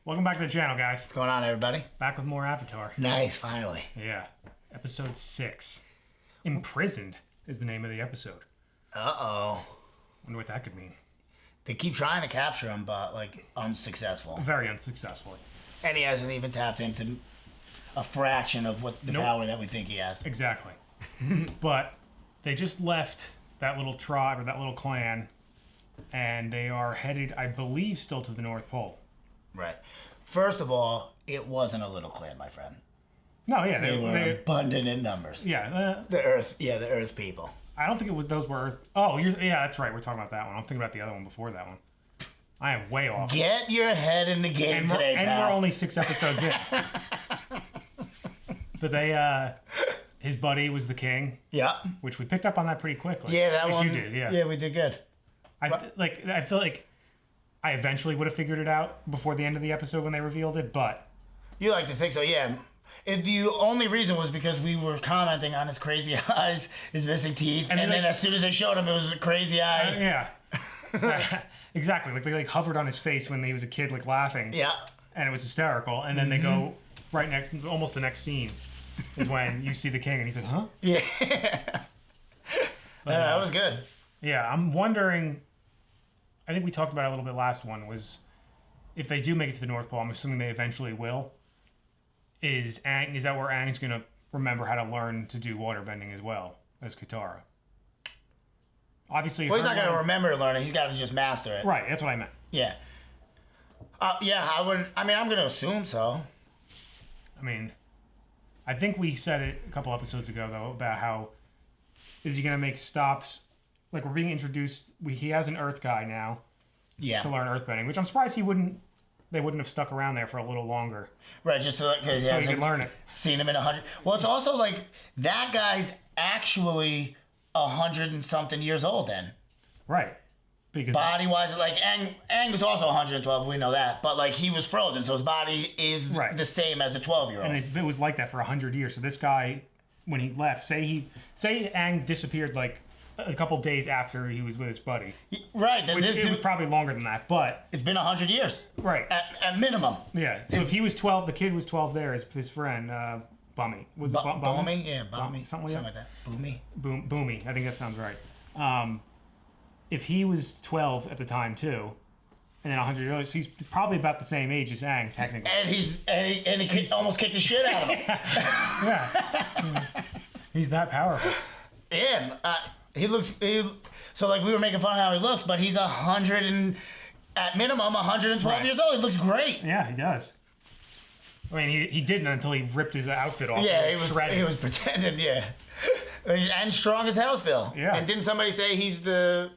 Welcome back to the channel, guys. What's going on, everybody? Back with more Avatar. Nice, finally. Yeah. Episode 6. Imprisoned is the name of the episode. Uh-oh. Wonder what that could mean. They keep trying to capture him, but, like, unsuccessful. Very unsuccessfully. And he hasn't even tapped into a fraction of what the power that we think he has. Exactly. But they just left that little tribe, or that little clan, and they are headed, I believe, still to the North Pole. Right. First of all, it wasn't a little clan, my friend. No, yeah. They were abundant in numbers. Yeah. The Earth people. I don't think it was those were Earth. Oh, yeah, that's right. We're talking about that one. I'm thinking about the other one before that one. I am way off. Get your head in the game today, pal. And we're only 6 episodes in. But they, his buddy was the king. Yeah. Which we picked up on that pretty quickly. Yeah, that one. You did, yeah. Yeah, we did good. I feel like I eventually would have figured it out before the end of the episode when they revealed it, but... You like to think so, yeah. The only reason was because we were commenting on his crazy eyes, his missing teeth, and then as soon as they showed him, it was a crazy eye. Yeah. Exactly. Like they hovered on his face when he was a kid, like laughing. Yeah. And it was hysterical. And then they go right next, almost the next scene is when you see the king, and he's like, huh? Yeah. That was good. Yeah, I'm wondering... I think we talked about it a little bit last one, was if they do make it to the North Pole, I'm assuming they eventually will, is that where Aang's going to remember how to learn to do waterbending as well as Katara? Obviously... Well, he's not going to remember to learn it. He's got to just master it. Right, that's what I meant. Yeah. I'm going to assume so. I mean, I think we said it a couple episodes ago, though, about how is he going to make stops... Like, we're being introduced... he has an Earth guy now to learn earthbending, which I'm surprised they wouldn't have stuck around there for a little longer. Right, just so he could learn it. Seen him in 100... Well, it's also like, that guy's actually 100 and something years old then. Right. Because body-wise, like, Aang was also 112, we know that, but, like, he was frozen, so his body is the same as the 12-year-old. And it was like that for 100 years, so this guy, when he left, say Aang disappeared, like, a couple days after he was with his buddy. Right. Then it was probably longer than that, but... It's been 100 years. Right. At minimum. Yeah. So if he was 12, the kid was 12 there, his friend, Bummy. Was it Bummy? Yeah, Bummy. Something like that. Boomy. Boomy. I think that sounds right. If he was 12 at the time, too, and then 100 years, he's probably about the same age as Aang, technically. And he almost kicked the shit out of him. Yeah. He's that powerful. Yeah. So like we were making fun of how he looks, but he's 100 and at minimum 112 years old. He looks great. Yeah, he does. I mean, he didn't until he ripped his outfit off. Yeah, he was pretending. Yeah, and strong as hell still. Yeah. And didn't somebody say he's the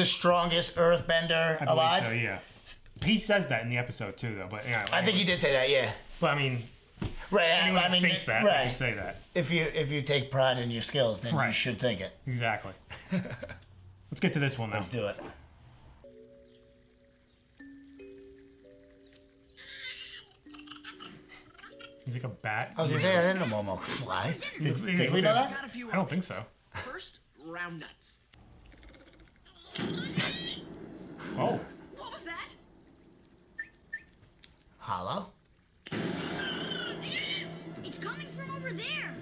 strongest earthbender alive? So, yeah. He says that in the episode too, though. But yeah, I think he did say that. Yeah. But I mean. Right, anyone thinks that, they can say that. If you take pride in your skills, then you should think it. Exactly. Let's get to this one, though. Let's do it. He's like a bat. I was going to say, I didn't know Momo could fly. Did we know that? I don't think so. First, round nuts. Oh. What was that? Hollow? It's coming from over there.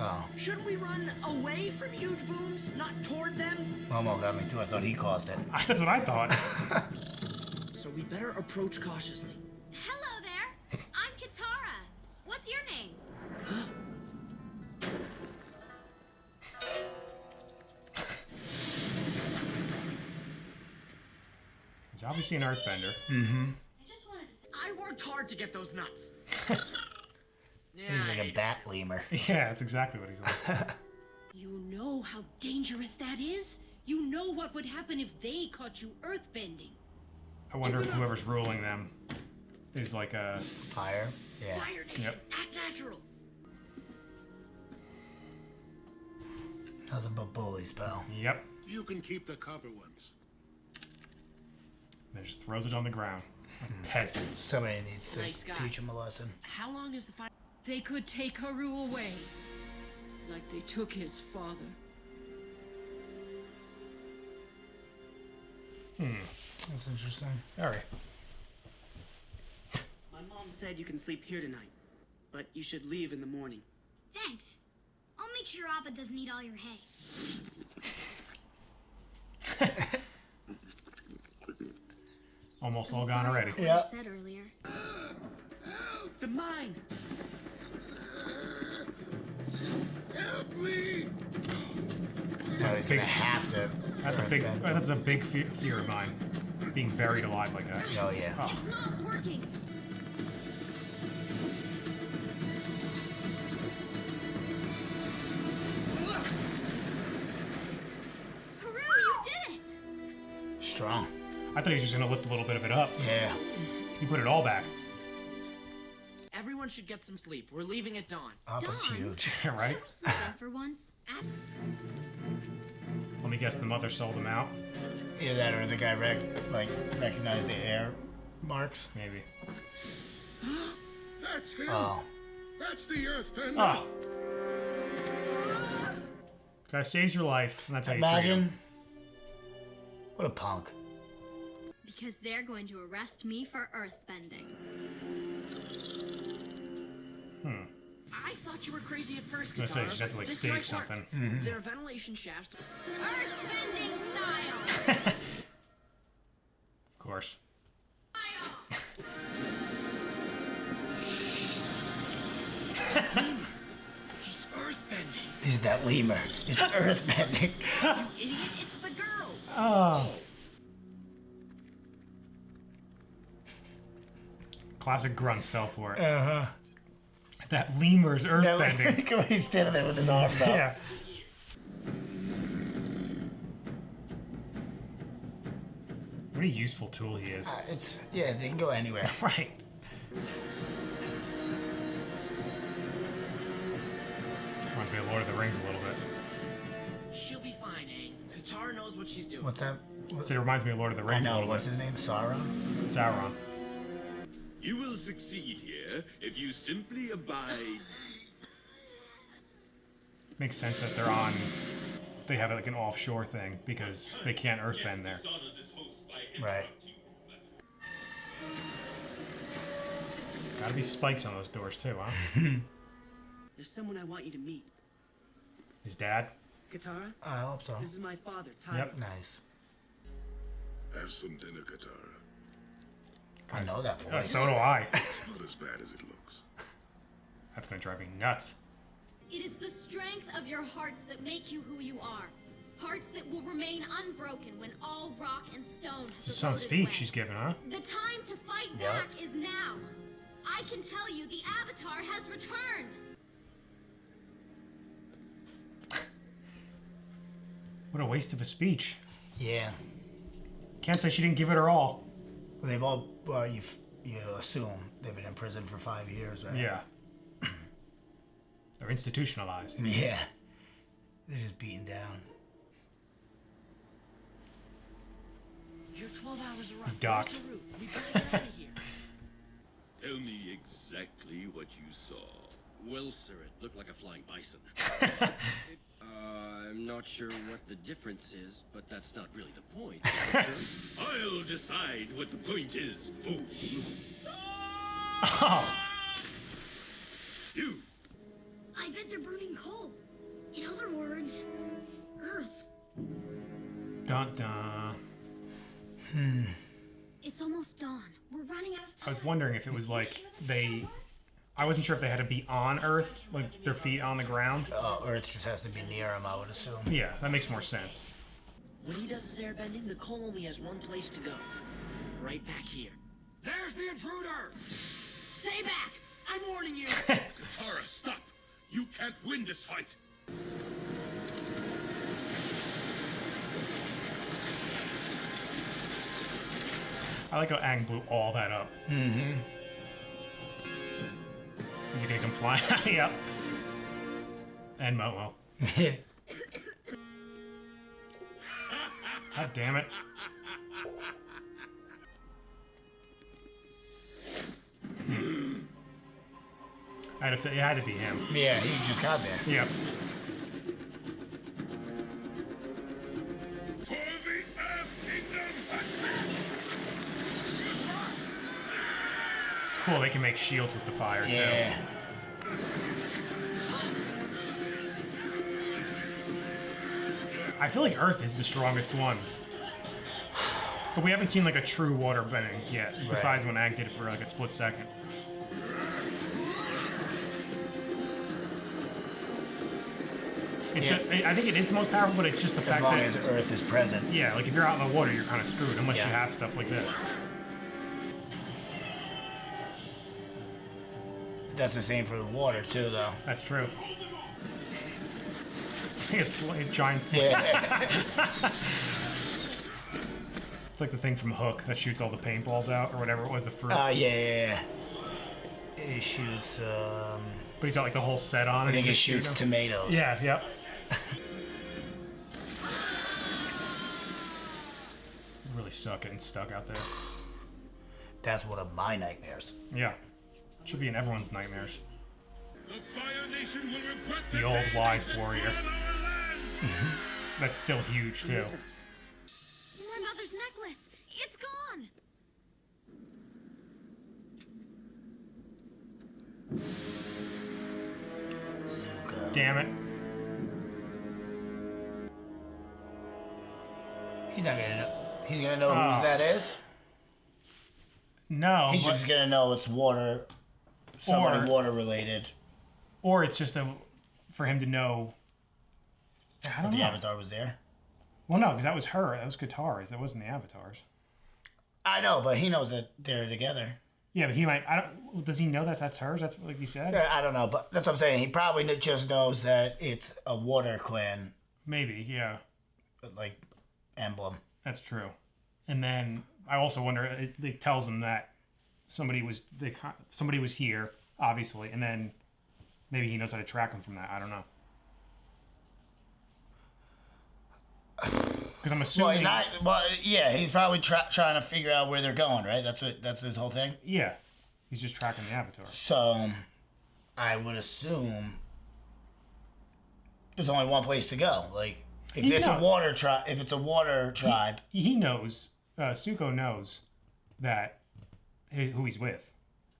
Oh. Should we run away from huge booms, not toward them? Momo got me too. I thought he caused it. That's what I thought. So we better approach cautiously. Hello there. I'm Katara. What's your name? He's obviously an earthbender. Mm-hmm. I just wanted to say... I worked hard to get those nuts. He's like a bat lemur. Yeah, that's exactly what he's like. You know how dangerous that is? You know what would happen if they caught you earthbending. I wonder if whoever's ruling them is like a... Fire? Yeah. Fire Nation, act natural. Nothing but bullies, pal. Yep. You can keep the copper ones. And just throws it on the ground. Peasants. Somebody needs to Nice guy. teach him a lesson. How long is the fire? They could take Haru away. Like they took his father. That's interesting. All right. said you can sleep here tonight, but you should leave in the morning. Thanks. I'll make sure Appa doesn't eat all your hay. Almost I'm all gone sorry already. about what Yeah. I said earlier. The mine! Help me! So he's gonna have to. That's a big fear of mine. Being buried alive like that. Oh yeah. Oh. It's not working. Haru, you did it! Strong. I thought he was just gonna lift a little bit of it up. Yeah. He put it all back. Everyone should get some sleep. We're leaving at dawn. Appa's Dawn? huge. Right? Something for once. Let me guess, the mother sold him out. Either that or the guy recognized the air marks. Maybe. That's him! Oh. That's the Earthbender! Oh. Guy saves your life, and that's how you treat Imagine. him. What a punk. Because they're going to arrest me for earthbending. I thought you were crazy at first, I was gonna say, Katara. you just have to, like, This stage might work. something. There are ventilation shafts. Earthbending style! Of course. He's earthbending! Is that lemur? It's earthbending. Idiot, it's the girl! Oh. Classic grunts fell for it. Uh-huh. That lemur's earthbending. Come on, he's standing there with his arms out. Yeah. What a useful tool he is. Yeah, they can go anywhere. Right. Reminds me of Lord of the Rings a little bit. She'll be fine, Aang. Katara knows what she's doing. What's that? So it reminds me of Lord of the I Rings a know. little What's bit. his name? Sauron? Sauron. You will succeed here if you simply abide. Makes sense that they're on. They have like an offshore thing because they can't earthbend there. Right. Gotta be spikes on those doors too, huh? There's someone I want you to meet. His dad. Katara, I hope so. this is my father, Tyler. Yep. Nice. Have some dinner, Katara. I know that voice. So do I. It's not as bad as it looks. That's gonna drive me nuts. It is the strength of your hearts that make you who you are. Hearts that will remain unbroken when all rock and stone has This is some eroded speech away. she's giving, huh? The time to fight Yep. back is now. I can tell you the Avatar has returned. What a waste of a speech. Yeah. Can't say she didn't give it her all. Well, they've all. Well, you assume they've been in prison for 5 years, right? Yeah. They're institutionalized. Yeah. They're just beaten down. You're 12 hours around. He's docked. Where's the route? We gotta get out of here. Tell me exactly what you saw. Well, sir, it looked like a flying bison. I'm not sure what the difference is, but that's not really the point, is it, sir? I'll decide what the point is, fool. Oh. You. I bet they're burning coal. In other words, Earth. Dun dun. It's almost dawn. We're running out of time. I was wondering if it was like they. I wasn't sure if they had to be on Earth, like their feet on the ground. Earth just has to be near him, I would assume. Yeah, that makes more sense. When he does his airbending, the coal only has one place to go. Right back here. There's the intruder! Stay back! I'm warning you! Katara, stop! You can't win this fight! I like how Aang blew all that up. Mm-hmm. Is he gonna come flying? Yep. And Momo. God damn it. It had to be him. Yeah, he just got there. Yep. For the Earth Kingdom! cool. They can make shields with the fire too. I feel like Earth is the strongest one. But we haven't seen like a true water bending yet, besides when Aang did it for like a split second. It's I think it is the most powerful, but it's just the fact that... As long as Earth is present. Yeah, like if you're out in the water, you're kind of screwed, unless you have stuff like this. That's the same for the water, too, though. That's true. It's like a giant slave. Yeah. It's like the thing from Hook that shoots all the paintballs out, or whatever it was, the fruit. Yeah. He shoots, But he's got like the whole set on. I think he shoots tomatoes. Yeah, yep. Really suck getting stuck out there. That's one of my nightmares. Yeah. Should be in everyone's nightmares. The Fire Nation will regret The old wise warrior. That's still huge, too. My mother's necklace. It's gone. Damn it. He's not gonna know. He's gonna know whose that is? No. He's just gonna know it's water. Somebody water related. Or it's just for him to know. I don't know. The Avatar was there. Well, no, because that was her. That was Katara's. That wasn't the Avatars. I know, but he knows that they're together. Yeah, but he might. Does he know that that's hers? That's like you said. I don't know, but that's what I'm saying. He probably just knows that it's a water clan. Maybe, yeah. Like emblem. That's true. And then I also wonder. It tells him that somebody was here, obviously, and then maybe he knows how to track him from that. I don't know. Because I'm assuming. He's probably trying to figure out where they're going, right? That's his whole thing. Yeah, he's just tracking the Avatar. So, I would assume there's only one place to go. Like, if it's a water tribe, he knows. Zuko knows that who he's with.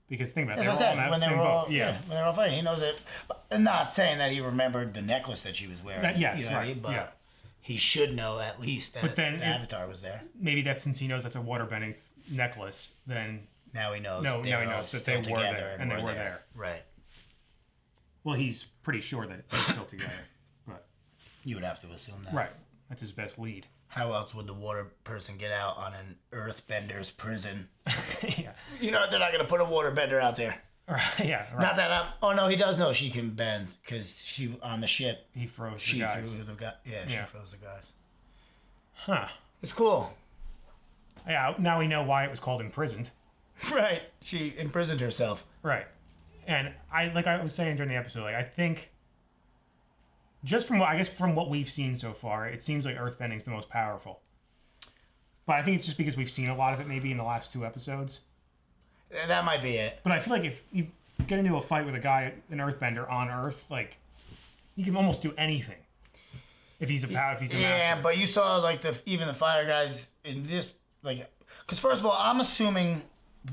Because think about it, they're all in that same boat. Yeah, when they're all fighting, he knows it. But not saying that he remembered the necklace that she was wearing. Yes, you know right. But he should know at least that the Avatar was there. Maybe that's since he knows that's a waterbending necklace, then now he knows. Now he knows that they were there and they were there. Right. Well, he's pretty sure that they're still together, but you would have to assume that. Right. That's his best lead. How else would the water person get out on an earthbender's prison? Yeah. You know they're not going to put a waterbender out there. Right. Yeah. Right. Not that oh no, he does know she can bend because she on the ship. He froze the guys. She froze the guys. Huh. It's cool. Yeah. Now we know why it was called Imprisoned. Right. She imprisoned herself. Right. And I was saying during the episode, I think just from what we've seen so far, it seems like earthbending's the most powerful. But I think it's just because we've seen a lot of it maybe in the last 2 episodes. That might be it. But I feel like if you get into a fight with a guy, an earthbender on Earth, like, you can almost do anything. If he's a master. Yeah, but you saw even the fire guys in this, because first of all, I'm assuming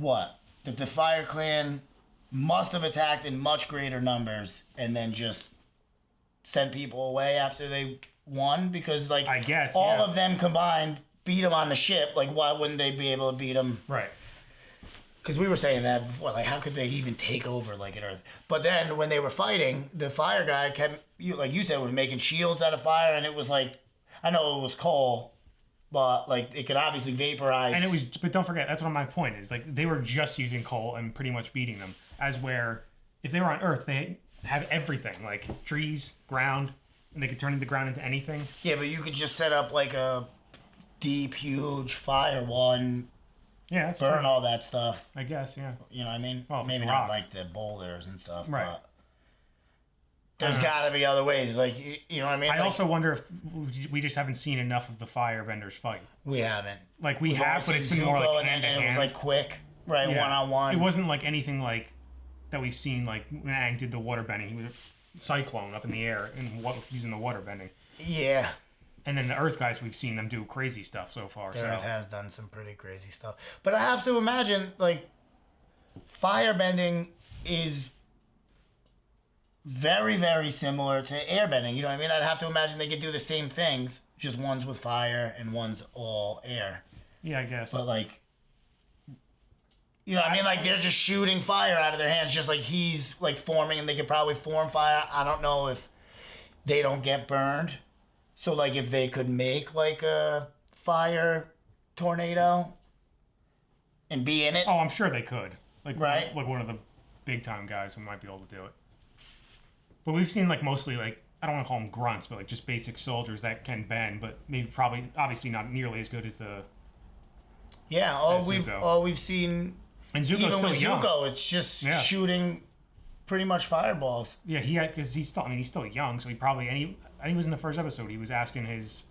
that the Fire Clan must have attacked in much greater numbers and then just sent people away after they won, because I guess all of them combined beat them on the ship. Like, why wouldn't they be able to beat them? Right. Because we were saying that before, how could they even take over an Earth? But then when they were fighting, the fire guy kept, like you said, was making shields out of fire, and it was I know it was coal, but it could obviously vaporize. And but don't forget, that's what my point is. They were just using coal and pretty much beating them. As where, if they were on Earth, they have everything, like trees, ground, and they could turn the ground into anything. Yeah, but you could just set up a deep, huge fire wall and burn all that stuff. I guess, yeah. You know what I mean? Well, maybe not the boulders and stuff, right? But there's got to be other ways. You know what I mean? I also wonder if we just haven't seen enough of the firebenders fight. We haven't. We have, but it's been more hand to hand. And it was quick, right? Yeah. One-on-one. It wasn't anything that we've seen when Aang did the waterbending. He was a cyclone up in the air and using the waterbending. Yeah. And then the Earth guys, we've seen them do crazy stuff so far. The Earth has done some pretty crazy stuff. But I have to imagine, firebending is very, very similar to airbending. You know what I mean? I'd have to imagine they could do the same things, just one's with fire and one's all air. Yeah, I guess. But like, you know what I mean? Like they're just shooting fire out of their hands, just like he's like forming, and they could probably form fire. I don't know if they don't get burned. So like if they could make like a fire tornado and be in it. Oh, I'm sure they could. Like, right? Like one of the big time guys who might be able to do it. But we've seen like mostly like, I don't want to call them grunts, but like just basic soldiers that can bend, but maybe probably obviously not nearly as good as the. Yeah, all we've seen. And Zuko's even still with young. Zuko, it's just shooting pretty much fireballs. Yeah, because he's still young, so he probably, I think it was in the first episode, he was asking his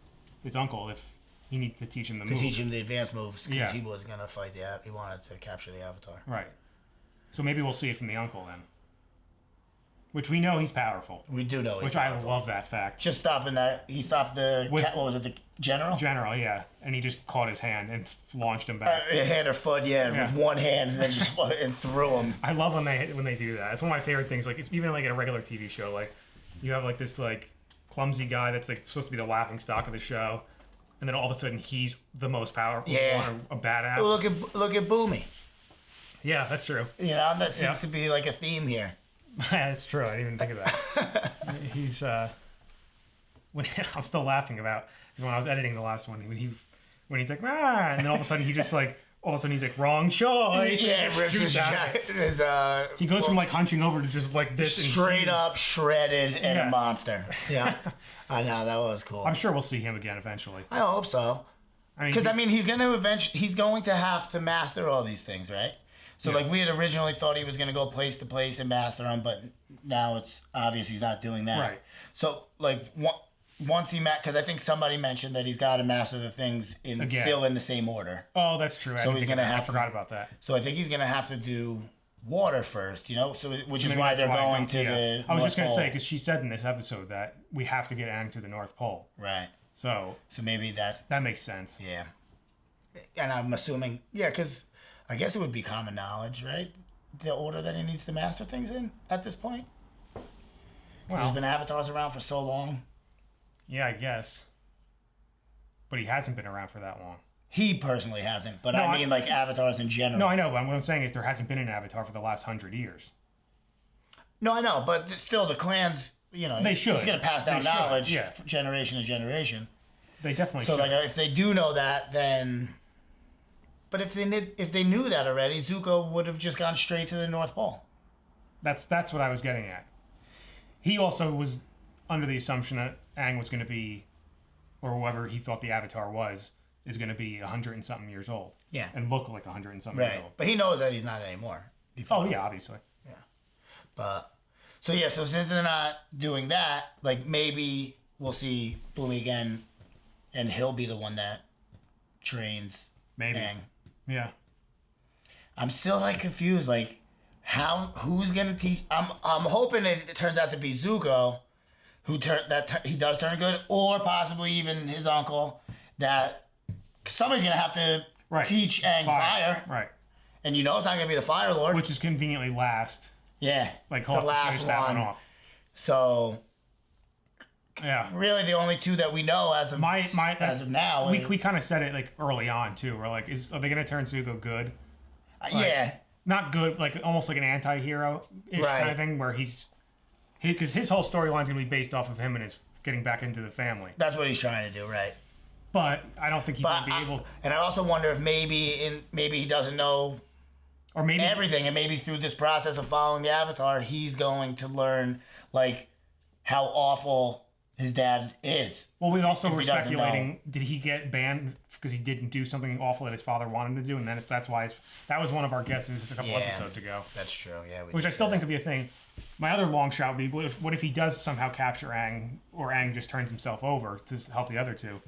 uncle if he needed to teach him the moves. To teach him the advanced moves, because Yeah. he was gonna fight he wanted to capture the Avatar. Right. So maybe we'll see it from the uncle then. Which we know he's powerful. We do know he's powerful. I love that fact. Just stopping that, he stopped the, what was it, the general? General, yeah. And he just caught his hand and launched him back. Hand or foot, with one hand, and then just and threw him. I love when they do that. It's one of my favorite things. Like, it's even like in a regular TV show, like you have like this like clumsy guy that's like supposed to be the laughing stock of the show, and then all of a sudden he's the most powerful one, a badass. Well, look at Boomy. Yeah, that's true. You know, that seems to be like a theme here. That's true. I didn't even think of that. He's I'm still laughing about, because when I was editing the last one, when he's like, and then all of a sudden he's like, wrong choice. Yeah, rips his jacket. He goes from like hunching over to just like this straight up shredded and a monster. Yeah, I know, that was cool. I'm sure we'll see him again eventually. I hope so. Because he's going to have to master all these things, right? So like we had originally thought he was going to go place to place and master them, but now it's obvious he's not doing that. Right. So like once because I think somebody mentioned that he's got to master the things still in the same order. Oh, that's true. So he's going to have I forgot about that. So I think he's going to have to do water first, you know. So which is why they're going to the. I was just going to say, because she said in this episode that we have to get Aang to the North Pole. Right. So maybe that makes sense. Yeah. And I'm assuming, because I guess it would be common knowledge, right? The order that he needs to master things in at this point. Well, there's been avatars around for so long. Yeah, I guess. But he hasn't been around for that long. He personally hasn't, but no, I mean like avatars in general. No, I know, but what I'm saying is there hasn't been an avatar for the last 100 years. No, I know, but still the clans, you know, they should. He's going to pass down knowledge generation to generation. They definitely should. So like, if they do know that, then... But if they knew that already, Zuko would have just gone straight to the North Pole. That's what I was getting at. He also was under the assumption that Aang was going to be, or whoever he thought the Avatar was, is going to be 100 and something years old. Yeah. And look like 100 and something years old. But he knows that he's not anymore. Oh yeah, obviously. Yeah. But so since they're not doing that, like maybe we'll see Boomy again, and he'll be the one that trains Aang. Yeah. I'm still like confused, like who's gonna teach? I'm hoping it turns out to be Zuko, he does turn good, or possibly even his uncle. That somebody's gonna have to teach Aang fire. Right. And it's not gonna be the Fire Lord, which is conveniently last. Yeah. Like he'll have to finish that one off. So. Yeah. Really, the only two that we know as of now. We kind of said it like early on too. We're like, are they going to turn Zuko good? Yeah. Not good, like almost like an anti-hero ish kind of thing, where because his whole storyline's going to be based off of him and his getting back into the family. That's what he's trying to do, right? But I don't think he's going to be able. And I also wonder if maybe he doesn't know, or maybe everything, and maybe through this process of following the Avatar, he's going to learn like how awful his dad is. Well, we also were speculating, did he get banned because he didn't do something awful that his father wanted him to do? And then that's why that was one of our guesses a couple episodes ago. That's true, yeah. Which I still think could be a thing. My other long shot would be, what if he does somehow capture Aang, or Aang just turns himself over to help the other two,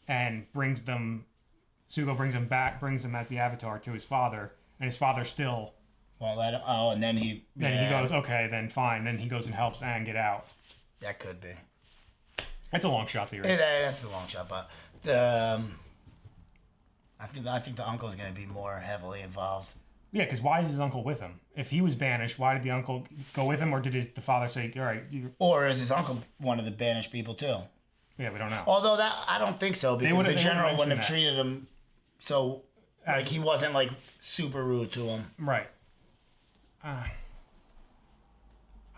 and Zuko brings him back, brings him as the Avatar to his father, and his father still won't let him. Oh, and then he goes, okay, then fine. Then he goes and helps Aang get out. That could be. That's a long shot theory. That's a long shot, but I think the uncle's going to be more heavily involved. Yeah, because why is his uncle with him? If he was banished, why did the uncle go with him, or did the father say, "All right"? Or is his uncle one of the banished people too? Yeah, we don't know. Although that I don't think so because the general wouldn't have treated him so like he wasn't like super rude to him. Right.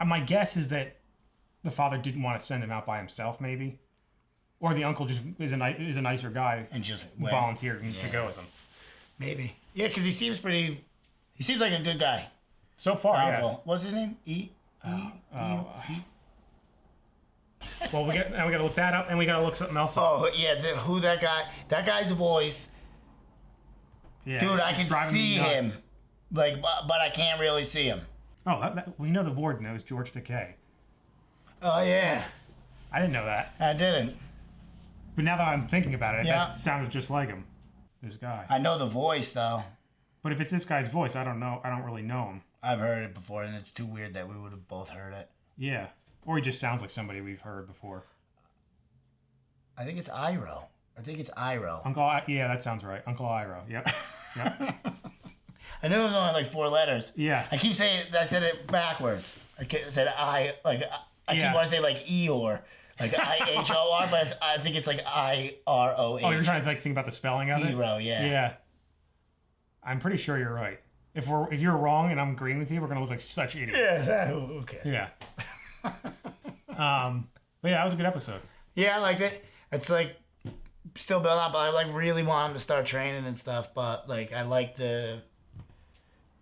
My guess is that the father didn't want to send him out by himself, maybe, or the uncle just is a nicer guy and just volunteered to go with him. Maybe. Yeah, because he seems like a good guy. So far, uncle. Yeah. What's his name? Well, we got to look that up, and we got to look something else up. Oh yeah, who that guy? That guy's the voice. Yeah, dude, I can see him, like, but I can't really see him. Oh, we know the warden knows George Takei. Oh yeah, I didn't know that. I didn't. But now that I'm thinking about it, that sounded just like him. This guy. I know the voice though. But if it's this guy's voice, I don't know. I don't really know him. I've heard it before, and it's too weird that we would have both heard it. Yeah. Or he just sounds like somebody we've heard before. I think it's Iroh. Yeah, that sounds right. Uncle Iroh. Yep. I knew it was only like 4 letters. Yeah. I keep saying I said it backwards. I said I keep wanting to say like Eeyore, like IHOR, but I think it's like IROH. Oh, you're trying to think about the spelling of it? Eero, yeah. Yeah. I'm pretty sure you're right. If you're wrong and I'm agreeing with you, we're gonna look like such idiots. Yeah. Okay. Yeah. But yeah, that was a good episode. Yeah, I liked it. It's like still building up. I like really want him to start training and stuff, but like I like the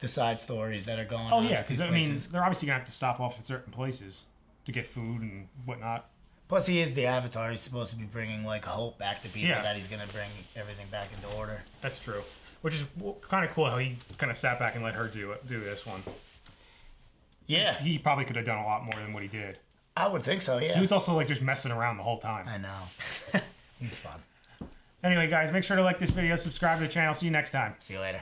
side stories that are going on. Oh yeah, because I mean they're obviously gonna have to stop off at certain places to get food and whatnot. Plus he is the Avatar. He's supposed to be bringing like hope back to people that he's gonna bring everything back into order. That's true. Which is kind of cool how he kind of sat back and let her do this one. Yeah. He probably could have done a lot more than what he did. I would think so, yeah. He was also like just messing around the whole time. I know. He's fun. Anyway, guys, make sure to like this video, subscribe to the channel. See you next time. See you later.